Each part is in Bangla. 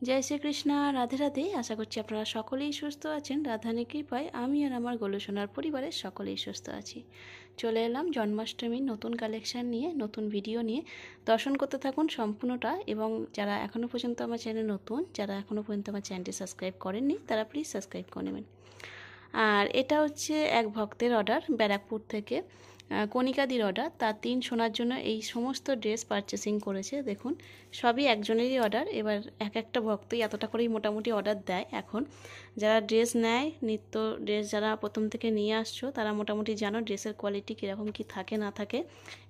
জয় শ্রীকৃষ্ণ, রাধে রাধে। আশা করছি আপনারা সকলেই সুস্থ আছেন। রাধারানীর কৃপায় আমি আর আমার গোলুসোনার পরিবারের সকলেই সুস্থ আছি। চলে এলাম জন্মাষ্টমীর নতুন কালেকশান নিয়ে, নতুন ভিডিও নিয়ে। দর্শন করতে থাকুন সম্পূর্ণটা। এবং যারা এখনও পর্যন্ত আমার চ্যানেল নতুন, যারা এখনও পর্যন্ত আমার চ্যানেলটি সাবস্ক্রাইব করেননি, তারা প্লিজ সাবস্ক্রাইব করে নেবেন। আর এটা হচ্ছে এক ভক্তের অর্ডার, ব্যারাকপুর থেকে কণিকাদির অর্ডার। তার 3 সোনার জন্য এই সমস্ত ড্রেস পারচেসিং করেছে। দেখুন, সবই একজনেরই অর্ডার। এবার এক একটা ভক্তই এতটা করেই মোটামুটি অর্ডার দেয়। এখন যারা ড্রেস নেয়, নিত্য ড্রেস যারা প্রথম থেকে নিয়ে আসছো, তারা মোটামুটি জানো ড্রেসের কোয়ালিটি কীরকম কী থাকে না থাকে,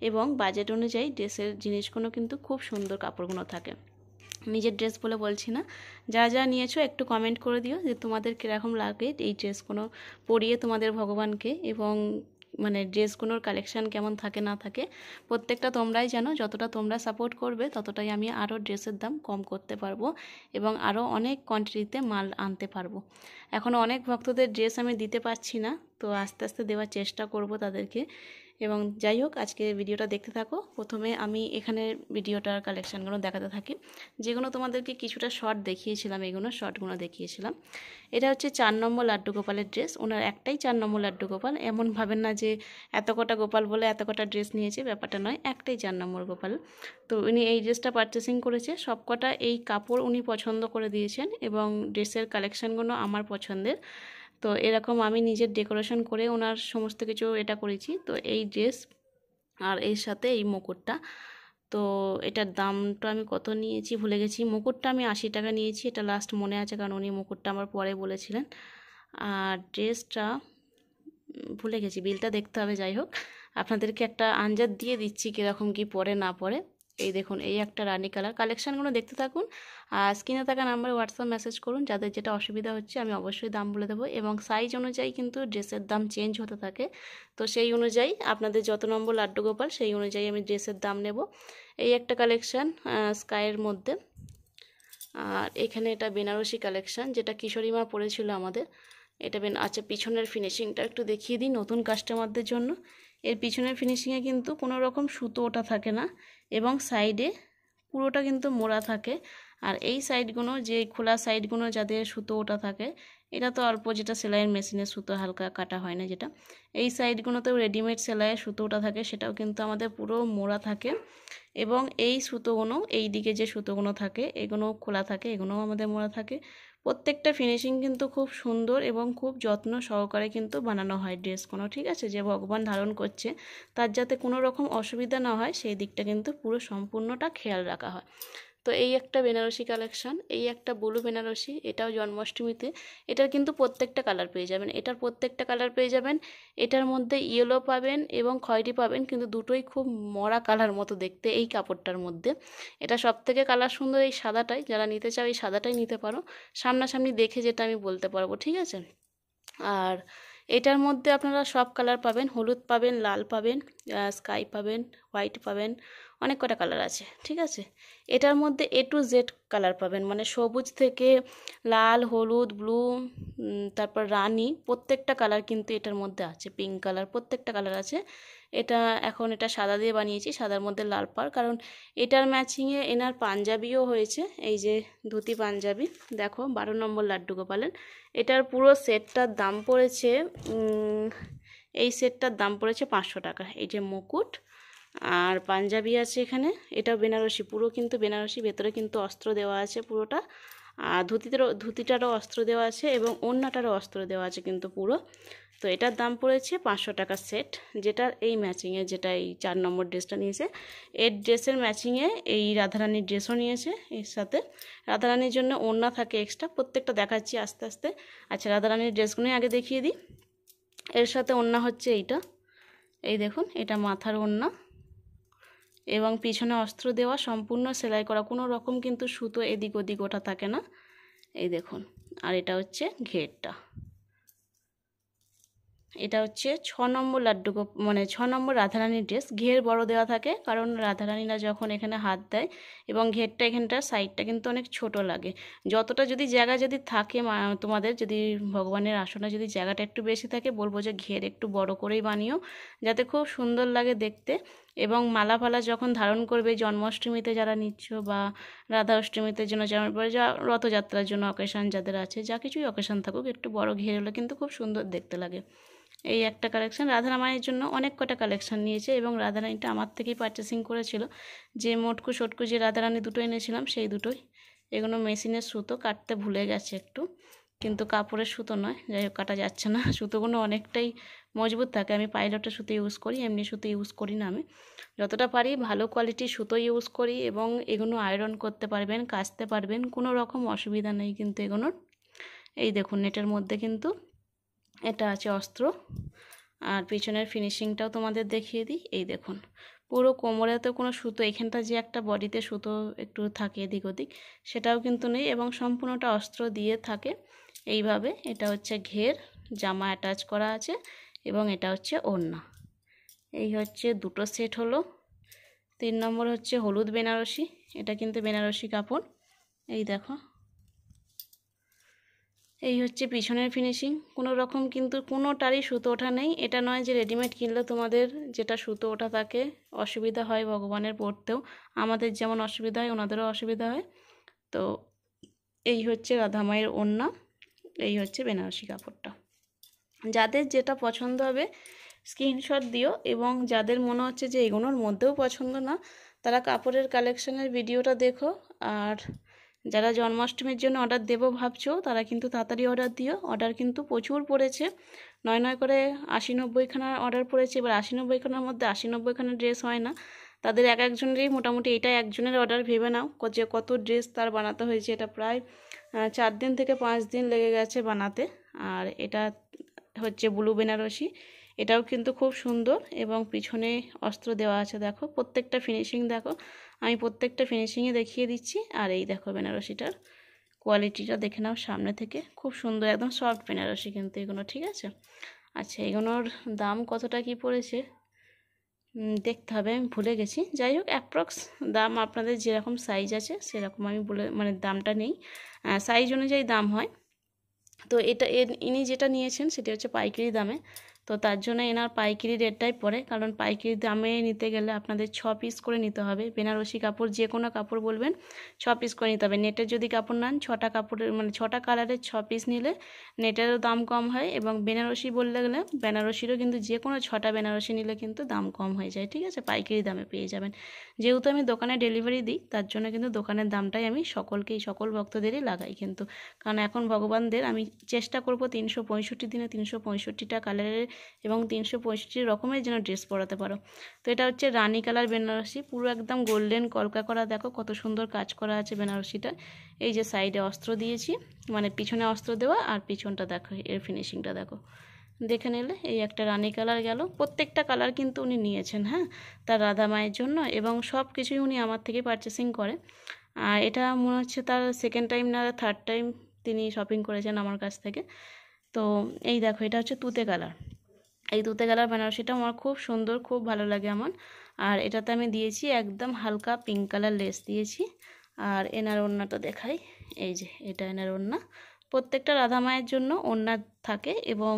এবং বাজেট অনুযায়ী ড্রেসের জিনিসগুলো কিন্তু খুব সুন্দর, কাপড়গুলো থাকে। নিজের ড্রেস বলে বলছি না, যা যা নিয়েছো একটু কমেন্ট করে দিও যে তোমাদের কীরকম লাগে এই ড্রেসগুলো পরিয়ে তোমাদের ভগবানকে, এবং মানে ড্রেসগুলোর কালেকশান কেমন থাকে না থাকে প্রত্যেকটা তোমরাই জানো। যতটা তোমরা সাপোর্ট করবে ততটাই আমি আরও ড্রেসের দাম কম করতে পারবো এবং আরও অনেক কোয়ান্টিটিতে মাল আনতে পারবো। এখনও অনেক ভক্তদের ড্রেস আমি দিতে পারছি না, তো আস্তে আস্তে দেওয়ার চেষ্টা করব তাদেরকে। এবং যাই হোক, আজকে ভিডিওটা দেখতে থাকো। প্রথমে আমি এখানে ভিডিওটার কালেকশানগুলো দেখাতে থাকি, যেগুলো তোমাদেরকে কিছুটা শর্ট দেখিয়েছিলাম, এগুলো শর্টগুলো দেখিয়েছিলাম। এটা হচ্ছে 4 নম্বর লাড্ডু গোপালের ড্রেস। ওনার একটাই 4 নম্বর লাড্ডু গোপাল। এমন ভাবেন না যে এত কটা গোপাল বলে এত কটা ড্রেস নিয়েছে, ব্যাপারটা নয়, একটাই 4 নম্বর গোপাল। তো উনি এই ড্রেসটা পারচেসিং করেছে। সবকটা এই কাপড় উনি পছন্দ করে দিয়েছেন এবং ড্রেসের কালেকশানগুলো আমার পছন্দের। তো এরকম আমি নিজের ডেকোরেশন করে ওনার সমস্ত কিছু এটা করেছি। তো এই ড্রেস আর এর সাথে এই মুকুটটা, তো এটার দামটা আমি কত নিয়েছি ভুলে গেছি। মুকুটটা আমি 80 টাকা নিয়েছি, এটা লাস্ট মনে আছে, কারণ উনি মুকুটটা আমার পরে বলেছিলেন। আর ড্রেসটা ভুলে গেছি, বিলটা দেখতে হবে। যাই হোক, আপনাদেরকে একটা আন্দাজ দিয়ে দিচ্ছি কীরকম কী পরে না পরে। এই দেখুন, এই একটা রানি কালার। কালেকশানগুলো দেখতে থাকুন আর স্ক্রিনে থাকা নাম্বারে হোয়াটসঅ্যাপ মেসেজ করুন। যাদের যেটা অসুবিধা হচ্ছে আমি অবশ্যই দাম বলে দেবো, এবং সাইজ অনুযায়ী কিন্তু ড্রেসের দাম চেঞ্জ হতে থাকে। তো সেই অনুযায়ী আপনাদের যত নম্বর লাড্ডু গোপাল সেই অনুযায়ী আমি ড্রেসের দাম নেব। এই একটা কালেকশান স্কাইয়ের মধ্যে। আর এখানে এটা বেনারসি কালেকশান, যেটা কিশোরী মা পরেছিল আমাদের। এটা আচ্ছা, পিছনের ফিনিশিংটা একটু দেখিয়ে দিই নতুন কাস্টমারদের জন্য। এর পিছনের ফিনিশিংয়ে কিন্তু কোনো রকম সুতো ওটা থাকে না, এবং সাইডে পুরোটা কিন্তু মোড়া থাকে। আর এই সাইডগুলো, যে খোলা সাইডগুলো যাদের সুতো ওটা থাকে, এটা তো অল্প, যেটা সেলাইয়ের মেশিনে সুতো হালকা কাটা হয় না যেটা, এই সাইডগুলোতেও রেডিমেড সেলাইয়ের সুতো ওটা থাকে, সেটাও কিন্তু আমাদের পুরো মোড়া থাকে। এবং এই সুতোগুলো, এই দিকে যে সুতোগুলো থাকে এগুলো খোলা থাকে, এগুলোও আমাদের মোড়া থাকে। প্রত্যেকটা ফিনিশিং কিন্তু খুব সুন্দর এবং খুব যত্ন সহকারে কিন্তু বানানো হয় ড্রেসগুলো, ঠিক আছে? যে ভগবান ধারণ করছে তার যাতে কোনো রকম অসুবিধা না হয় সেই দিকটা কিন্তু পুরো সম্পূর্ণটা খেয়াল রাখা হয়। তো এই একটা বেনারসি কালেকশান, এই একটা ব্লু বেনারসি, এটাও জন্মাষ্টমীতে। এটার কিন্তু প্রত্যেকটা কালার পেয়ে যাবেন, এটার প্রত্যেকটা কালার পেয়ে যাবেন। এটার মধ্যে ইয়েলো পাবেন এবং খয়েরি পাবেন, কিন্তু দুটোই খুব মরা কালার মতো দেখতে এই কাপড়টার মধ্যে। এটা সবথেকে কালার সুন্দর এই সাদাটাই। যারা নিতে চাও এই সাদাটাই নিতে পারো, সামনাসামনি দেখে যেটা আমি বলতে পারবো, ঠিক আছে? আর এটার মধ্যে আপনারা সব কালার পাবেন, হলুদ পাবেন, লাল পাবেন, স্কাই পাবেন, হোয়াইট পাবেন, অনেক কটা কালার আছে, ঠিক আছে? এটার মধ্যে A to Z কালার পাবেন, মানে সবুজ থেকে লাল, হলুদ, ব্লু, তারপর রানী, প্রত্যেকটা কালার কিন্তু এটার মধ্যে আছে। পিঙ্ক কালার, প্রত্যেকটা কালার আছে। এটা এখন এটা সাদা দিয়ে বানিয়েছি, সাদার মধ্যে লাল পাড়, কারণ এটার ম্যাচিংয়ে এনার পাঞ্জাবিও হয়েছে। এই যে ধুতি পাঞ্জাবি, দেখো 12 নম্বর লাড্ডু গোপালের। এটার পুরো সেটটার দাম পড়েছে, এই সেটটার দাম পড়েছে 500 টাকা। এই যে মুকুট আর পাঞ্জাবি আছে এখানে, এটাও বেনারসি, পুরো কিন্তু বেনারসি, ভেতরে কিন্তু অস্ত্র দেওয়া আছে পুরোটা। আর ধুতিটারও অস্ত্র দেওয়া আছে এবং ওড়নাটারও অস্ত্র দেওয়া আছে কিন্তু পুরো। তো এটার দাম পড়েছে 500 টাকা সেট, যেটা এই ম্যাচিংয়ে, যেটা এই 4 নম্বর ড্রেসটা নিয়েছে, এর ড্রেসের ম্যাচিংয়ে এই রাধারানীর ড্রেসও নিয়েছে এর সাথে। রাধারানীর জন্য ওড়না থাকে এক্সট্রা, প্রত্যেকটা দেখাচ্ছি আস্তে আস্তে। আচ্ছা, রাধারানীর ড্রেসগুলোই আগে দেখিয়ে দিই। এর সাথে ওড়না হচ্ছে এইটা, এই দেখুন, এটা মাথার ওড়না এবং পিছনে অস্ত্র দেওয়া, সম্পূর্ণ সেলাই করা, কোনো রকম কিন্তু সুতো এদিক ওদিক ওটা থাকে না, এই দেখুন। আর এটা হচ্ছে ঘেরটা, এটা হচ্ছে 6 নম্বর লাড্ডু মানে 6 নম্বর রাধারানীর ড্রেস। ঘের বড় দেওয়া থাকে, কারণ রাধারানীরা যখন এখানে হাত দেয়, এবং ঘেরটা এখানটার সাইডটা কিন্তু অনেক ছোট লাগে। যতটা যদি জায়গা যদি থাকে, তোমাদের যদি ভগবানের আসনে যদি জায়গাটা একটু বেশি থাকে, বলবো যে ঘের একটু বড় করেই বানিও, যাতে খুব সুন্দর লাগে দেখতে। এবং মালা ফালা যখন ধারণ করবে জন্মাষ্টমীতে যারা নিচ্ছ বা রাধা অষ্টমীতে জন্য যেমন যা রথযাত্রার জন্য অকেশান যাদের আছে, যা কিছুই অকেশান থাকুক, একটু বড় ঘের হলে কিন্তু খুব সুন্দর দেখতে লাগে। এই একটা কালেকশান রাধারামায়ের জন্য অনেক কটা কালেকশান নিয়েছে এবং রাধারানীটা আমার থেকেই পারচেসিং করেছিল। যে মোটকু সটকু যে রাধারানী দুটো এনেছিলাম সেই দুটোই। এগুলো মেশিনের সুতো, কাটতে ভুলে গেছে একটু, কিন্তু কাপড়ের সুতো নয়, যাই হোক কাটা যাচ্ছে না। সুতোগুলো অনেকটাই মজবুত থাকে, আমি পাইলটের সুতো ইউজ করি, এমনি সুতো ইউজ করি না। আমি যতটা পারি ভালো কোয়ালিটির সুতো ইউজ করি এবং এগুলো আয়রন করতে পারবেন, কাচতে পারবেন, কোনো রকম অসুবিধা নেই কিন্তু এগুলোর। এই দেখুন নেটের মধ্যে কিন্তু এটা আছে অস্ত্র, আর পিছনের ফিনিশিংটাও তোমাদের দেখিয়ে দিই। এই দেখুন পুরো কোমরেতে কোনো সুতো, এখানটা যে একটা বডিতে সুতো একটু থাকে এদিক ওদিক, সেটাও কিন্তু নেই এবং সম্পূর্ণটা অস্ত্র দিয়ে থাকে এইভাবে। এটা হচ্ছে ঘের, জামা অ্যাটাচ করা আছে এবং এটা হচ্ছে ওড়না। এই হচ্ছে দুটো সেট হলো। 3 নম্বর হচ্ছে হলুদ বেনারসি, এটা কিন্তু বেনারসি কাপড়। এই দেখো, এই হচ্ছে পিছনের ফিনিশিং, কোনো রকম কিন্তু কোনোটারই সুতো ওঠা নেই। এটা নয় যে রেডিমেড কিনলে তোমাদের যেটা সুতো ওঠা থাকে অসুবিধা হয় ভগবানের পরতেও, আমাদের যেমন অসুবিধা হয় ওনাদেরও অসুবিধা হয়। তো এই হচ্ছে রাধামায়ের ওড়না, এই হচ্ছে বেনারসি কাপড়টা। যাদের যেটা পছন্দ হবে স্ক্রিনশট দিও, এবং যাদের মনে হচ্ছে যে এগুলোর মধ্যেও পছন্দ না, তারা কাপড়ের কালেকশনের ভিডিওটা দেখো। আর যারা জন্মাষ্টমীর জন্য অর্ডার দেবো ভাবছো তারা কিন্তু তাড়াতাড়ি অর্ডার দিও, অর্ডার কিন্তু প্রচুর পড়েছে, 9 করে 80-90খানা অর্ডার পড়েছে। এবার 80-90খানার মধ্যে 80-90খানা ড্রেস হয় না, তাদের এক একজনেরই মোটামুটি এটা একজনের অর্ডার ভেবে নাও যে কত ড্রেস তার বানাতে হয়েছে। এটা প্রায় 4 দিন থেকে 5 দিন লেগে গেছে বানাতে। আর এটা হচ্ছে ব্লু বেনারসি, এটাও কিন্তু খুব সুন্দর এবং পিছনে অস্ত্র দেওয়া আছে। দেখো প্রত্যেকটা ফিনিশিং দেখো, আমি প্রত্যেকটা ফিনিশিংয়ে দেখিয়ে দিচ্ছি। আর এই দেখো বেনারসিটার কোয়ালিটিটা দেখে নাও সামনে থেকে, খুব সুন্দর একদম সফট বেনারসি কিন্তু এগুলো, ঠিক আছে। আচ্ছা এগুলোর দাম কতটা কি পড়েছে দেখতে হবে, আমি ভুলে গেছি। যাই হোক অ্যাপ্রক্স দাম আপনাদের যেরকম সাইজ আছে সেরকম আমি বলে, মানে দামটা নেই, সাইজ অনুযায়ী দাম হয়। তো এটা ইনি যেটা নিয়েছেন সেটা হচ্ছে পাইকারি দামে, তো তার জন্য এনার পাইকারি রেটটাই পড়ে, কারণ পাইকারি দামে নিতে গেলে আপনাদের 6 পিস করে নিতে হবে। বেনারসি কাপড় যে কোনো কাপড় বলবেন 6 পিস করে নিতে হবে। নেটের যদি কাপড় নেন 6টা কাপড়ের মানে 6টা কালারের 6 পিস নিলে নেটেরও দাম কম হয়, এবং বেনারসি বললে গেলে বেনারসিরও কিন্তু যে কোনো 6টা বেনারসি নিলে কিন্তু দাম কম হয়ে যায়, ঠিক আছে, পাইকারি দামে পেয়ে যাবেন। যেহেতু আমি দোকানে ডেলিভারি দিই তার জন্য কিন্তু দোকানের দামটাই আমি সকল ভক্তদেরই লাগাই কিন্তু, কারণ এখন ভগবানদের আমি চেষ্টা করব 365 দিনে 365টা কালারের এবং 365 রকমের যেন ড্রেস পরাতে পারো। তো এটা হচ্ছে রানী কালার বেনারসি, পুরো একদম গোল্ডেন কলকা করা, দেখো কত সুন্দর কাজ করা আছে বেনারসিটা। এই যে সাইডে অস্ত্র দিয়েছি, মানে পিছনে অস্ত্র দেওয়া, আর পিছনটা দেখো এর ফিনিশিংটা দেখো, দেখে নিলে। এই একটা রানী কালার গেল, প্রত্যেকটা কালার কিন্তু উনি নিয়েছেন, হ্যাঁ, তার রাধা মায়ের জন্য, এবং সব কিছুই উনি আমার থেকে পারচেসিং করে। আর এটা মনে হচ্ছে তার সেকেন্ড টাইম না থার্ড টাইম তিনি শপিং করেছেন আমার কাছ থেকে। তো এই দেখো এটা হচ্ছে তুতে কালার, এই তুতে কালার বেনারসিটা আমার খুব সুন্দর, খুব ভালো লাগে আমার। আর এটাতে আমি দিয়েছি একদম হালকা পিঙ্ক কালার লেস দিয়েছি। আর এনার ওড়নাটা দেখাই, এই যে এটা এনার ওড়না। প্রত্যেকটা রাধা মায়ের জন্য ওড়না থাকে, এবং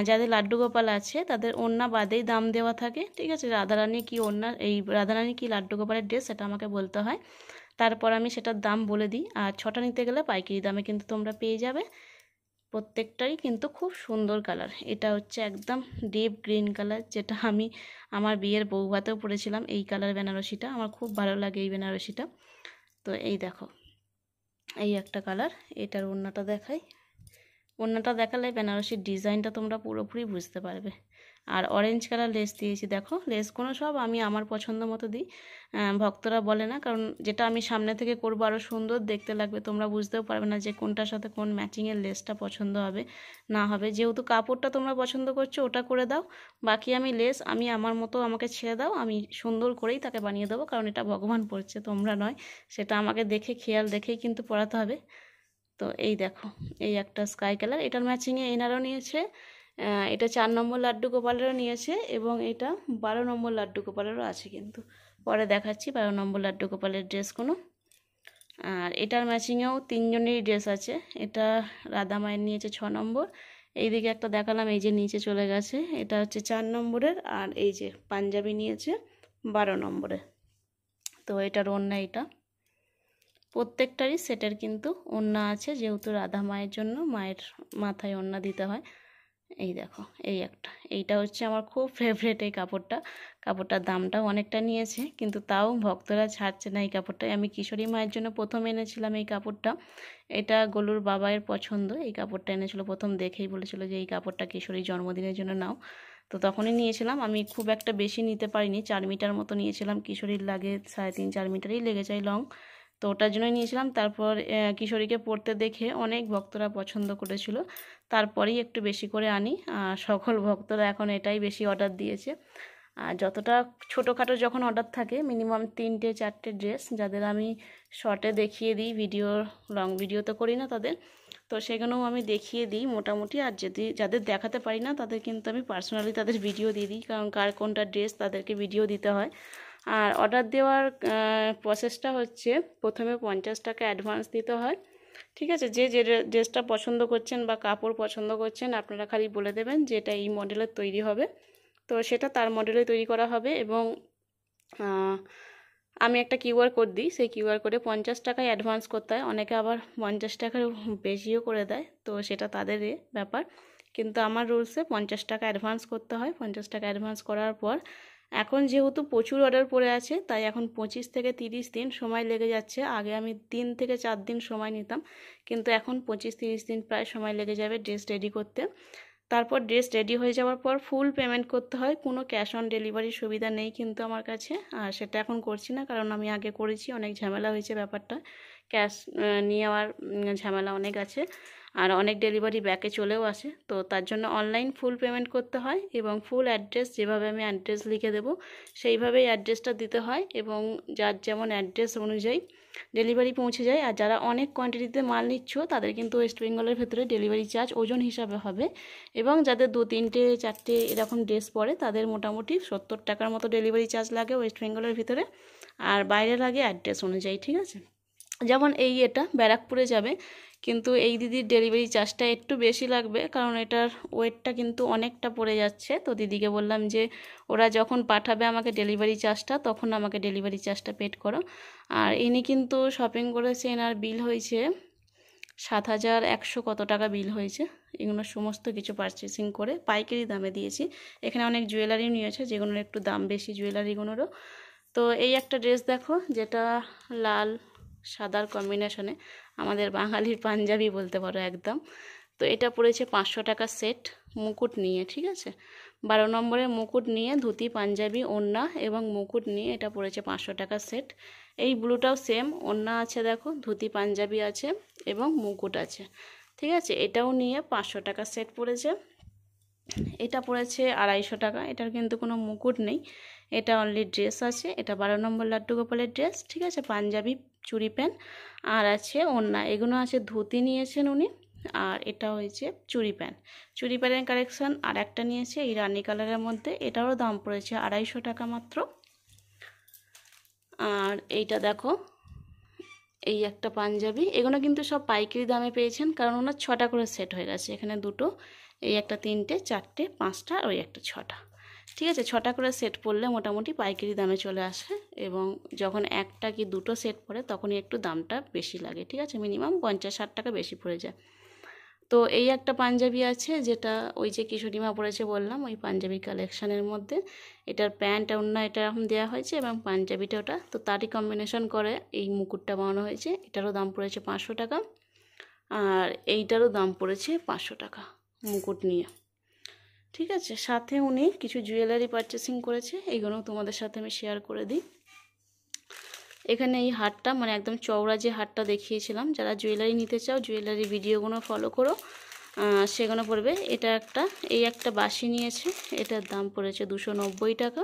যাদের লাড্ডু গোপাল আছে তাদের ওড়না বাদেই দাম দেওয়া থাকে, ঠিক আছে। রাধারানী কি ওড়না, এই রাধারানী কি লাড্ডু গোপালের ড্রেস সেটা আমাকে বলতে হয়, তারপর আমি সেটার দাম বলে দিই। আর 6টা নিতে গেলে পাইকারি দামে কিন্তু তোমরা পেয়ে যাবে। প্রত্যেকটাই কিন্তু খুব সুন্দর কালার। এটা হচ্ছে একদম ডিপ গ্রিন কালার, যেটা আমি আমার বিয়ের বৌভাতেও পরেছিলাম এই কালার বেনারসিটা, আমার খুব ভালো লাগে এই বেনারসিটা। তো এই দেখো এই একটা কালার, এটার ওড়নাটা দেখাই। ওড়নাটা দেখালে বেনারসির ডিজাইনটা তোমরা পুরোপুরি বুঝতে পারবে। আর অরেঞ্জ কালার লেস দিয়েছি, দেখো লেসগুলো সব আমি আমার পছন্দ মতো দিই, ভক্তরা বলে না, কারণ যেটা আমি সামনে থেকে করবো আরও সুন্দর দেখতে লাগবে, তোমরা বুঝতেও পারবে না যে কোনটার সাথে কোন ম্যাচিংয়ের লেসটা পছন্দ হবে না হবে। যেহেতু কাপড়টা তোমরা পছন্দ করছো ওটা করে দাও, বাকি আমি লেস আমি আমার মতো আমাকে ছেড়ে দাও, আমি সুন্দর করেই তাকে বানিয়ে দেবো, কারণ এটা ভগবান পড়ছে তোমরা নয়, সেটা আমাকে দেখে খেয়াল দেখেই কিন্তু পরাতে হবে। তো এই দেখো এই একটা স্কাই কালার, এটার ম্যাচিংয়ে এনারাও নিয়েছে, এটা 4 নম্বর লাড্ডু গোপালেরও নিয়েছে, এবং এটা 12 নম্বর লাড্ডু গোপালেরও আছে, কিন্তু পরে দেখাচ্ছি 12 নম্বর লাড্ডু গোপালের ড্রেসগুলো। আর এটার ম্যাচিংয়েও 3 জনেরই ড্রেস আছে, এটা রাধা মায়ের নিয়েছে 6 নম্বর, এইদিকে একটা দেখালাম এই যে নিচে চলে গেছে, এটা হচ্ছে 4 নম্বরের, আর এই যে পাঞ্জাবি নিয়েছে 12 নম্বরে। তো এটার ওড়না, এটা প্রত্যেকটারই সেটের কিন্তু ওড়না আছে, যেহেতু রাধা মায়ের জন্য মায়ের মাথায় ওড়না দিতে হয়। এই দেখো, এই একটা, এইটা হচ্ছে আমার খুব ফেভারিট এই কাপড়টা। কাপড়টার দামটাও অনেকটা নিয়েছে, কিন্তু তাও ভক্তরা ছাড়ছে না এই কাপড়টাই। আমি কিশোরী মায়ের জন্য প্রথম এনেছিলাম এই কাপড়টা। এটা গোলুর বাবায়ের পছন্দ, এই কাপড়টা এনেছিল প্রথম, দেখেই বলেছিল যে এই কাপড়টা কিশোরীর জন্মদিনের জন্য নাও। তো তখনই নিয়েছিলাম। আমি খুব একটা বেশি নিতে পারিনি, 4 মিটার মতো নিয়েছিলাম। কিশোরীর লাগে 3.5-4 মিটারই লেগে যায় লং, তো ওটার জন্যই নিয়েছিলাম। তারপর কিশোরীকে পরতে দেখে অনেক ভক্তরা পছন্দ করেছিল, তারপরেই একটু বেশি করে আনি। সকল ভক্তরা এখন এটাই বেশি অর্ডার দিয়েছে। আর যতটা ছোটোখাটো যখন অর্ডার থাকে, মিনিমাম 3-4টে ড্রেস যাদের আমি শর্টে দেখিয়ে দিই, ভিডিও লং ভিডিও তো করি না তাদের, তো সেগুলোও আমি দেখিয়ে দিই মোটামুটি। আর যদি যাদের দেখাতে পারি না তাদের কিন্তু আমি পার্সোনালি তাদের ভিডিও দিয়ে দিই, কারণ কার কোনটা ড্রেস তাদেরকে ভিডিও দিতে হয়। আর অর্ডার দেওয়ার প্রসেসটা হচ্ছে, প্রথমে 50 টাকা অ্যাডভান্স দিতে হয়, ঠিক আছে। যে যে ড্রেসটা পছন্দ করছেন বা কাপড় পছন্দ করছেন, আপনারা খালি বলে দেবেন যে এটা এই মডেলের তৈরি হবে, তো সেটা তার মডেলে তৈরি করা হবে। এবং আমি একটা কিউআর কোড দিই, সেই কিউআর কোডে 50 টাকায় অ্যাডভান্স করতে হয়। অনেকে আবার 50 টাকার বেশিও করে দেয়, তো সেটা তাদের ব্যাপার, কিন্তু আমার রুলসে 50 টাকা অ্যাডভান্স করতে হয়। 50 টাকা অ্যাডভান্স করার পর, এখন যেহেতু প্রচুর অর্ডার পড়ে আছে, তাই এখন 25 থেকে 30 দিন সময় লেগে যাচ্ছে। আগে আমি 3 থেকে 4 দিন সময় নিতাম, কিন্তু এখন 25-30 দিন প্রায় সময় লেগে যাবে ড্রেস রেডি করতে। তারপর ড্রেস রেডি হয়ে যাওয়ার পর ফুল পেমেন্ট করতে হয়। কোনো ক্যাশ অন ডেলিভারির সুবিধা নেই কিন্তু আমার কাছে, আর সেটা এখন করছি না, কারণ আমি আগে করেছি, অনেক ঝামেলা হয়েছে ব্যাপারটা। ক্যাশ নেওয়ার ঝামেলা অনেক আছে, আর অনেক ডেলিভারি ব্যাকে চলেও আসে। তো তার জন্য অনলাইন ফুল পেমেন্ট করতে হয়, এবং ফুল অ্যাড্রেস যেভাবে আমি অ্যাড্রেস লিখে দেবো সেইভাবেই অ্যাড্রেসটা দিতে হয়, এবং যার যেমন অ্যাড্রেস অনুযায়ী ডেলিভারি পৌঁছে যায়। আর যারা অনেক কোয়ান্টিটিতে মাল নিচ্ছ, তাদের কিন্তু ওয়েস্ট বেঙ্গলের ভেতরে ডেলিভারি চার্জ ওজন হিসাবে হবে, এবং যাদের 2-3-4টে এরকম ড্রেস পরে, তাদের মোটামুটি 70 টাকার মতো ডেলিভারি চার্জ লাগে ওয়েস্ট বেঙ্গলের ভিতরে, আর বাইরে লাগে অ্যাড্রেস অনুযায়ী, ঠিক আছে। যেমন এটা ব্যারাকপুরে যাবে, কিন্তু এই দিদির ডেলিভারি চার্জটা একটু বেশি লাগবে, কারণ এটার ওয়েটটা কিন্তু অনেকটা পড়ে যাচ্ছে। তো দিদিকে বললাম যে ওরা যখন পাঠাবে আমাকে ডেলিভারি চার্জটা, তখন আমাকে ডেলিভারি চার্জটা পেড করো। আর ইনি কিন্তু শপিং করেছে, এনার বিল হয়েছে 7,100 কত টাকা বিল হয়েছে। এগুলো সমস্ত কিছু পারচেসিং করে পাইকারি দামে দিয়েছি। এখানে অনেক জুয়েলারি নিয়েছে, যেগুলোর একটু দাম বেশি জুয়েলারিগুলোরও। তো এই একটা ড্রেস দেখো, যেটা লাল সাদার কম্বিনেশনে, আমাদের বাঙালির পাঞ্জাবি বলতে পারো একদম। তো এটা পড়েছে 500 টাকা সেট, মুকুট নিয়ে, ঠিক আছে। 12 নম্বরে মুকুট নিয়ে, ধুতি পাঞ্জাবি ওড়না এবং মুকুট নিয়ে এটা পড়েছে 500 টাকা সেট। এই ব্লুটাও সেম, ওড়না আছে দেখো, ধুতি পাঞ্জাবি আছে এবং মুকুট আছে, ঠিক আছে। এটাও নিয়ে 500 টাকা সেট পড়েছে। এটা পড়েছে 250 টাকা, এটার কিন্তু কোনো মুকুট নেই, এটা অনলি ড্রেস আছে। এটা 12 নম্বর লাড্ডু গোপালের ড্রেস, ঠিক আছে। পাঞ্জাবি, চুড়ি প্যান্ট আর আছে ওড়না, এগুলো আছে। ধুতি নিয়েছেন উনি, আর এটা হয়েছে চুড়ি প্যান্ট। চুড়ি প্যান্টের কালেকশান আর একটা নিয়েছে এই রানি কালারের মধ্যে, এটারও দাম পড়েছে 250 টাকা মাত্র। আর এইটা দেখো, এই একটা পাঞ্জাবি, এগুলো কিন্তু সব পাইকারি দামে পেয়েছেন, কারণ ওনার 6টা করে সেট হয়ে গেছে। এখানে 2টো, এই একটা 3টে, 4টে, 5টা, আর ওই একটা 6টা, ঠিক আছে। 6টা করে সেট পড়লে মোটামুটি পাইকারি দামে চলে আসে, এবং যখন একটা কি 2টো সেট পড়ে তখনই একটু দামটা বেশি লাগে, ঠিক আছে। মিনিমাম 50-60 টাকা বেশি পড়ে যায়। তো এই একটা পাঞ্জাবি আছে, যেটা ওই যে কিশোরীমা পরেছে বললাম, ওই পাঞ্জাবি কালেকশানের মধ্যে। এটার প্যান্ট ওড়না এটা এরকম দেওয়া হয়েছে, এবং পাঞ্জাবিটা ওটা, তো তারই কম্বিনেশন করে এই মুকুটটা বানানো হয়েছে। এটারও দাম পড়েছে 500 টাকা, আর এইটারও দাম পড়েছে 500 টাকা মুকুট নিয়ে, ঠিক আছে। সাথে উনি কিছু জুয়েলারি পারচেসিং করেছে, এইগুলো তোমাদের সাথে আমি শেয়ার করে দিই। এখানে এই হারটা, মানে একদম চওড়া যে হারটা দেখিয়েছিলাম, যারা জুয়েলারি নিতে চাও জুয়েলারি ভিডিওগুলো ফলো করো, সেগুলো পড়বে। এটা একটা, এই একটা বাসি নিয়েছে, এটার দাম পড়েছে 290 টাকা,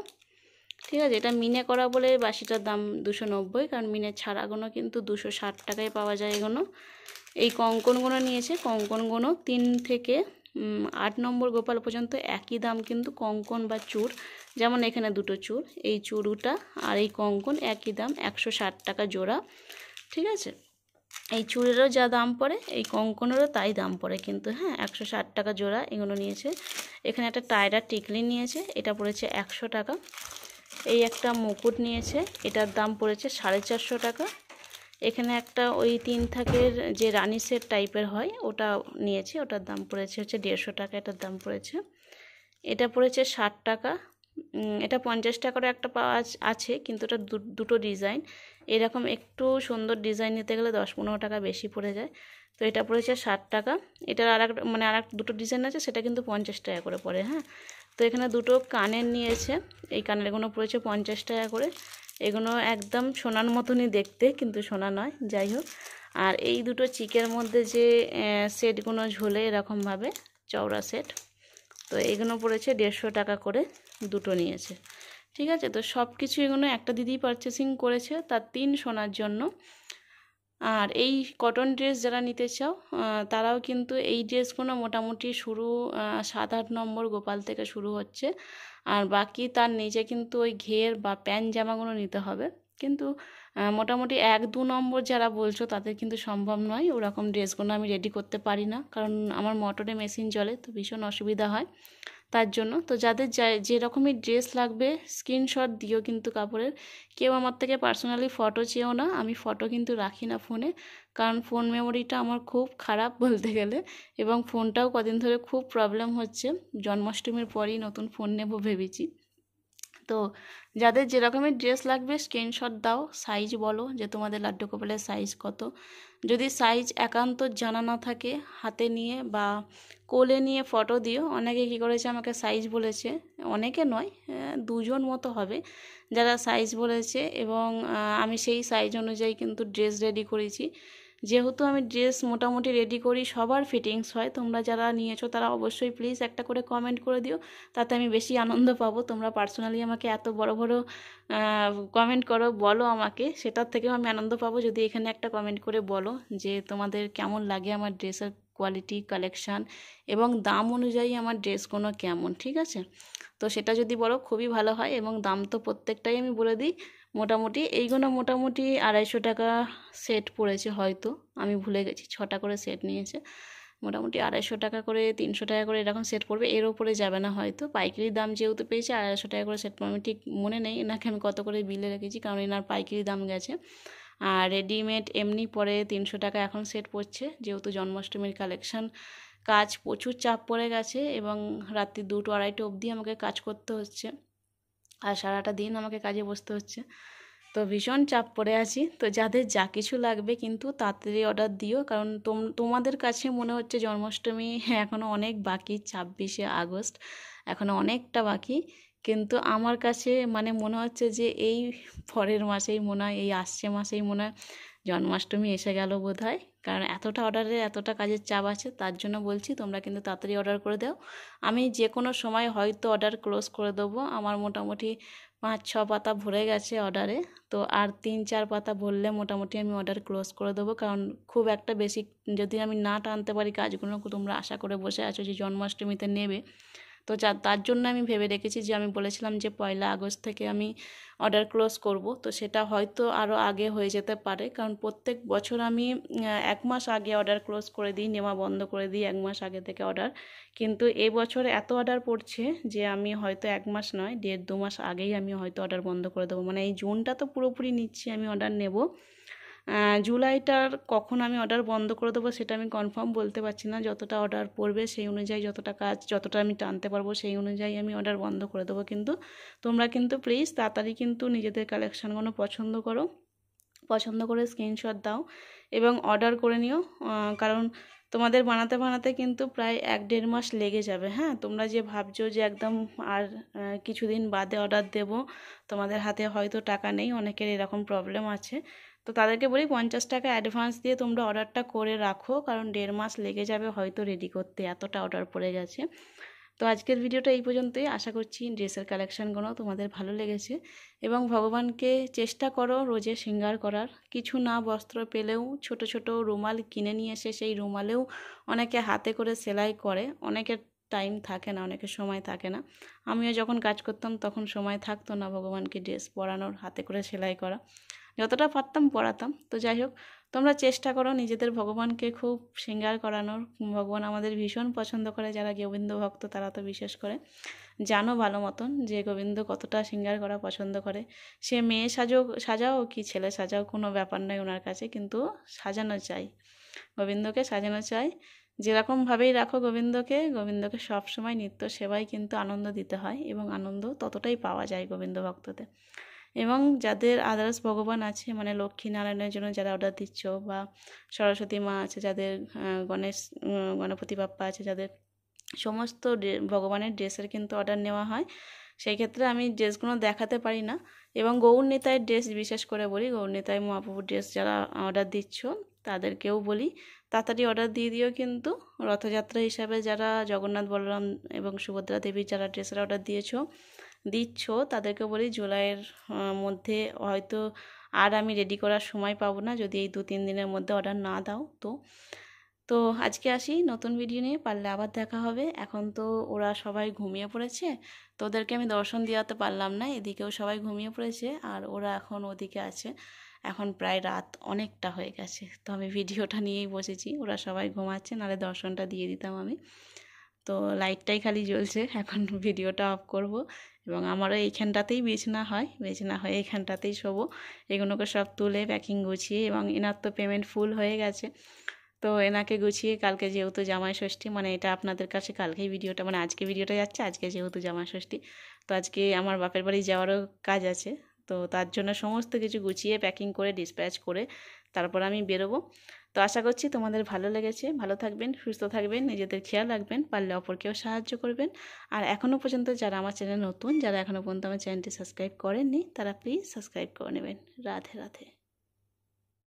ঠিক আছে। এটা মিনে করা বলে বাসিটার দাম 290, কারণ মিনে ছাড়াগুলো কিন্তু 260 টাকায় পাওয়া যায় এগুলো। এই কঙ্কনগুলো নিয়েছে, কঙ্কনগুলো 3 থেকে 8 নম্বর গোপাল পর্যন্ত একই দাম, কিন্তু কঙ্কন বা চূড়, যেমন এখানে 2টো চূড়, এই চূড়টা আর এই কঙ্কন একই দাম, 160 টাকা জোড়া, ঠিক আছে। এই চূড়েরও যা দাম পড়ে এই কঙ্কনেরও তাই দাম পড়ে কিন্তু, হ্যাঁ, 160 টাকা জোড়া এগুলো নিয়েছে। এখানে একটা টায়রা টিকলি নিয়েছে, এটা পড়েছে 100 টাকা, এই একটা মুকুট নিয়েছে, এটার দাম পড়েছে 450 টাকা। এখানে একটা ওই 3 থাকের যে রানী সেট টাইপের হয় ওটা নিয়েছে, ওটার দাম পড়েছে হচ্ছে 150 টাকা, এটার দাম পড়েছে। এটা পড়েছে 60 টাকা। এটা 50 টাকারও একটা পাওয়া আছে, কিন্তু এটা দুটো ডিজাইন। এরকম একটু সুন্দর ডিজাইন নিতে গেলে 10-15 টাকা বেশি পড়ে যায়। তো এটা পড়েছে 60 টাকা। এটার আর এক দুটো ডিজাইন আছে, সেটা কিন্তু 50 টাকা করে পড়ে। হ্যাঁ, তো এখানে দুটো কানের নিয়েছে, এই কানেরগুলো পড়েছে 50 টাকা করে। এগুলো একদম সোনার মতনই দেখতে, কিন্তু সোনা নয়, যাই হোক। আর এই দুটো চিকের মধ্যে যে সেটগুলো ঝোলে এরকমভাবে চওড়া সেট, তো এগুলো পড়েছে 150 টাকা করে, দুটো নিয়েছে। ঠিক আছে, তো সব কিছু এগুলো একটা দিদি পারচেসিং করেছে তার 3 সোনার জন্য। আর এই কটন ড্রেস যারা নিতে চাও তারাও কিন্তু এই ড্রেসগুলো মোটামুটি শুরু 7-8 নম্বর গোপাল থেকে শুরু হচ্ছে। আর বাকি তার নিচে কিন্তু ওই ঘের বা প্যান্ট জামাগুলো নিতে হবে। কিন্তু মোটামুটি 1-2 নম্বর যারা বলছো তাদের কিন্তু সম্ভব নয়, ওরকম ড্রেসগুলো আমি রেডি করতে পারি না, কারণ আমার মোটরে মেশিন চলে, তো ভীষণ অসুবিধা হয় তার জন্য। তো যাদের যে রকমের ড্রেস লাগবে স্ক্রিনশট দিও কিন্তু কাপড়ের। কেউ আমার থেকে পার্সোনালি ফটো চেয়েও না, আমি ফটো কিন্তু রাখি না ফোনে, কারণ ফোন মেমোরিটা আমার খুব খারাপ বলতে গেলে, এবং ফোনটাও কদিন ধরে খুব প্রবলেম হচ্ছে। জন্মাষ্টমীর পরেই নতুন ফোন নেব ভেবেছি। তো যাদের যে রকমের ড্রেস লাগবে স্ক্রিনশট দাও, সাইজ বলো যে তোমাদের লাড্ডু গোপালের সাইজ কত। যদি সাইজ একান্ত জানা না থাকে হাতে নিয়ে বা কোলে নিয়ে ফটো দিও। অনেকে কী করেছে আমাকে সাইজ বলেছে, অনেকে নয়, 2জন মতো হবে যারা সাইজ বলেছে, এবং আমি সেই সাইজ অনুযায়ী কিন্তু ড্রেস রেডি করেছি। যেহেতু আমি ড্রেস মোটামুটি রেডি করি, সবার ফিটিংস হয়। তোমরা যারা নিয়েছো তারা অবশ্যই প্লিজ একটা করে কমেন্ট করে দিও, তাতে আমি বেশি আনন্দ পাবো। তোমরা পার্সোনালি আমাকে এত বড় বড় কমেন্ট করো, বলো আমাকে, সেটার থেকেও আমি আনন্দ পাবো যদি এখানে একটা কমেন্ট করে বলো যে তোমাদের কেমন লাগে আমার ড্রেসের কোয়ালিটি, কালেকশান এবং দাম অনুযায়ী আমার ড্রেসগুলো কেমন। ঠিক আছে, তো সেটা যদি বলো খুবই ভালো হয়। এবং দাম তো প্রত্যেকটাই আমি বলে দিই, মোটামুটি এইগুলো মোটামুটি 250 টাকা সেট পড়েছে, হয়তো আমি ভুলে গেছি, 6টা করে সেট নিয়েছে। মোটামুটি 250 টাকা করে 300 টাকা করে এরকম সেট পড়বে, এর ওপরে যাবে না হয়তো। পাইকারি দাম যেহেতু পেয়েছে 250 টাকা করে সেট পড়বে। আমি ঠিক মনে নেই এনাকে আমি কত করে বিলে রেখেছি, কারণ এনার পাইকারি দাম গেছে। আর রেডিমেড এমনি পরে 300 টাকা এখন সেট পড়ছে, যেহেতু জন্মাষ্টমীর কালেকশান। কাজ প্রচুর চাপ পড়ে গেছে, এবং রাত্রি 2-2-2:30 অবধি আমাকে কাজ করতে হচ্ছে, আর সারাটা দিন আমাকে কাজে বসতে হচ্ছে। তো ভীষণ চাপ পড়ে আছি। তো যাদের যা কিছু লাগবে কিন্তু তাড়াতাড়ি অর্ডার দিও, কারণ তোমাদের কাছে মনে হচ্ছে জন্মাষ্টমী এখনও অনেক বাকি, 26শে আগস্ট এখনও অনেকটা বাকি, কিন্তু আমার কাছে মানে মনে হচ্ছে যে এই পরের মাসেই মনে হয়, এই আসছে মাসেই মনে হয় জন্মাষ্টমী এসে গেল বোধহয়। কারণ এতটা অর্ডারের এতটা কাজের চাপ আছে, তার জন্য বলছি তোমরা কিন্তু তাড়াতাড়ি অর্ডার করে দাও। আমি যে কোনো সময় হয়তো অর্ডার ক্লোজ করে দেবো। আমার মোটামুটি 5-6 পাতা ভরে গেছে অর্ডারে, তো আর 3-4 পাতা ভরলে মোটামুটি আমি অর্ডার ক্লোজ করে দেবো। কারণ খুব একটা বেশি যদি আমি না টানতে পারি কাজগুলো, তোমরা আশা করে বসে আছো যে জন্মাষ্টমীতে নেবে, তো তার জন্য আমি ভেবে রেখেছি যে আমি বলেছিলাম যে 1 আগস্ট থেকে আমি অর্ডার ক্লোজ করব। তো সেটা হয়তো আরও আগে হয়ে যেতে পারে, কারণ প্রত্যেক বছর আমি 1 মাস আগে অর্ডার ক্লোজ করে দিই, নেওয়া বন্ধ করে দিই 1 মাস আগে থেকে অর্ডার। কিন্তু এবছর এত অর্ডার পড়ছে যে আমি হয়তো 1 মাস নয় 1.5-2 মাস আগেই আমি হয়তো অর্ডার বন্ধ করে দেবো। মানে এই জুনটা তো পুরোপুরি নিচ্ছি আমি অর্ডার নেব, জুলাইটার কখন আমি অর্ডার বন্ধ করে দেবো সেটা আমি কনফার্ম বলতে পারছি না। যতটা অর্ডার পড়বে সেই অনুযায়ী, যতটা কাজ যতটা আমি টানতে পারবো সেই অনুযায়ী আমি অর্ডার বন্ধ করে দেবো। কিন্তু তোমরা কিন্তু প্লিজ তাড়াতাড়ি কিন্তু নিজেদের কালেকশানগুলো পছন্দ করো, পছন্দ করে স্ক্রিনশট দাও এবং অর্ডার করে নিও। কারণ তোমাদের বানাতে বানাতে কিন্তু প্রায় 1-1.5 মাস লেগে যাবে। হ্যাঁ, তোমরা যে ভাবছো যে একদম আর কিছুদিন বাদে অর্ডার দেব, তোমাদের হাতে হয়তো টাকা নেই, অনেকের এরকম প্রবলেম আছে। তো তাদেরকে বলি 50 টাকা অ্যাডভান্স দিয়ে তোমরা অর্ডারটা করে রাখো, কারণ 1.5 মাস লেগে যাবে হয়তো রেডি করতে, এতটা অর্ডার পড়ে গেছে। তো আজকের ভিডিওটা এই পর্যন্তই। আশা করছি ড্রেসের কালেকশানগুলো তোমাদের ভালো লেগেছে, এবং ভগবানকে চেষ্টা করো রোজে শৃঙ্গার করার। কিছু না বস্ত্র পেলেও ছোট ছোট রুমাল কিনে নিয়ে এসে সেই রুমালেও অনেকে হাতে করে সেলাই করে, অনেকের টাইম থাকে না, অনেকের সময় থাকে না। আমিও যখন কাজ করতাম তখন সময় থাকতো না ভগবানকে ড্রেস পরানোর, হাতে করে সেলাই করা, যতটা পারতাম পরাতাম। তো যাই হোক, তোমরা চেষ্টা করো নিজেদের ভগবানকে খুব শৃঙ্গার করানোর। ভগবান আমাদের ভীষণ পছন্দ করে, যারা গোবিন্দ ভক্ত তারা তো বিশেষ করে জানো ভালো মতন যে গোবিন্দ কতটা শৃঙ্গার করা পছন্দ করে। সে মেয়ে সাজাও কি ছেলে সাজাও কোনো ব্যাপার নয় ওনার কাছে, কিন্তু সাজানো চাই, গোবিন্দকে সাজানো চাই। যেরকমভাবেই রাখো গোবিন্দকে সবসময় নিত্য সেবায় কিন্তু আনন্দ দিতে হয়, এবং আনন্দ ততটাই পাওয়া যায় গোবিন্দ ভক্ততে। এবং যাদের আদার্স ভগবান আছে, মানে লক্ষ্মী নারায়ণের জন্য যারা অর্ডার দিচ্ছ, বা সরস্বতী মা আছে যাদের, গণপতি বাপ্পা আছে যাদের, সমস্ত ভগবানের ড্রেসের কিন্তু অর্ডার নেওয়া হয়। সেই ক্ষেত্রে আমি ড্রেসগুলো দেখাতে পারি না, এবং গৌর নিতাইয়ের ড্রেস বিশেষ করে বলি, গৌর নিতাই মহাপ্রভুর ড্রেস যারা অর্ডার দিচ্ছ তাদেরকেও বলি তাড়াতাড়ি অর্ডার দিয়ে দিও। কিন্তু রথযাত্রা হিসাবে যারা জগন্নাথ বলরাম এবং সুভদ্রা দেবীর যারা ড্রেসের অর্ডার দিচ্ছ তাদেরকে বলি জুলাইয়ের মধ্যে হয়তো আর আমি রেডি করার সময় পাবো না যদি এই 2-3 দিনের মধ্যে অর্ডার না দাও। তো আজকে আসি নতুন ভিডিও নিয়ে, পারলে আবার দেখা হবে। এখন তো ওরা সবাই ঘুমিয়ে পড়েছে, তো ওদেরকে আমি দর্শন দেওয়াতে পারলাম না, এদিকেও সবাই ঘুমিয়ে পড়েছে আর ওরা এখন ওদিকে আছে। এখন প্রায় রাত অনেকটা হয়ে গেছে, তো আমি ভিডিওটা নিয়েই বসেছি, ওরা সবাই ঘুমাচ্ছে, নাহলে দর্শনটা দিয়ে দিতাম আমি। তো লাইটটাই খালি জ্বলছে, এখন ভিডিওটা অফ করব। এবং আমারও এইখানটাতেই বিছানা হয়ে এইখানটাতেই শোবো। এগুলোকে সব তুলে প্যাকিং গুছিয়ে, এবং এনার তো পেমেন্ট ফুল হয়ে গেছে, তো এনাকে গুছিয়ে কালকে যেহেতু জামাই ষষ্ঠী, মানে এটা আপনাদের কাছে কালকেই ভিডিওটা, মানে আজকে ভিডিওটা যাচ্ছে, আজকে যেহেতু জামাই ষষ্ঠী, তো আজকে আমার বাপের বাড়ি যাওয়ারও কাজ আছে, তো তার জন্য সমস্ত কিছু গুছিয়ে প্যাকিং করে ডিসপ্যাচ করে তারপর আমি বেরোবো। তো আশা করছি তোমাদের ভালো লেগেছে। ভালো থাকবেন, সুস্থ থাকবেন, নিজেদের খেয়াল রাখবেন, পারলে অপরকেও সাহায্য করবেন। আর এখনও পর্যন্ত যারা আমার চ্যানেল নতুন, যারা এখনও পর্যন্ত আমার চ্যানেলটি সাবস্ক্রাইব করেননি, তারা প্লিজ সাবস্ক্রাইব করে নেবেন। রাধে রাধে।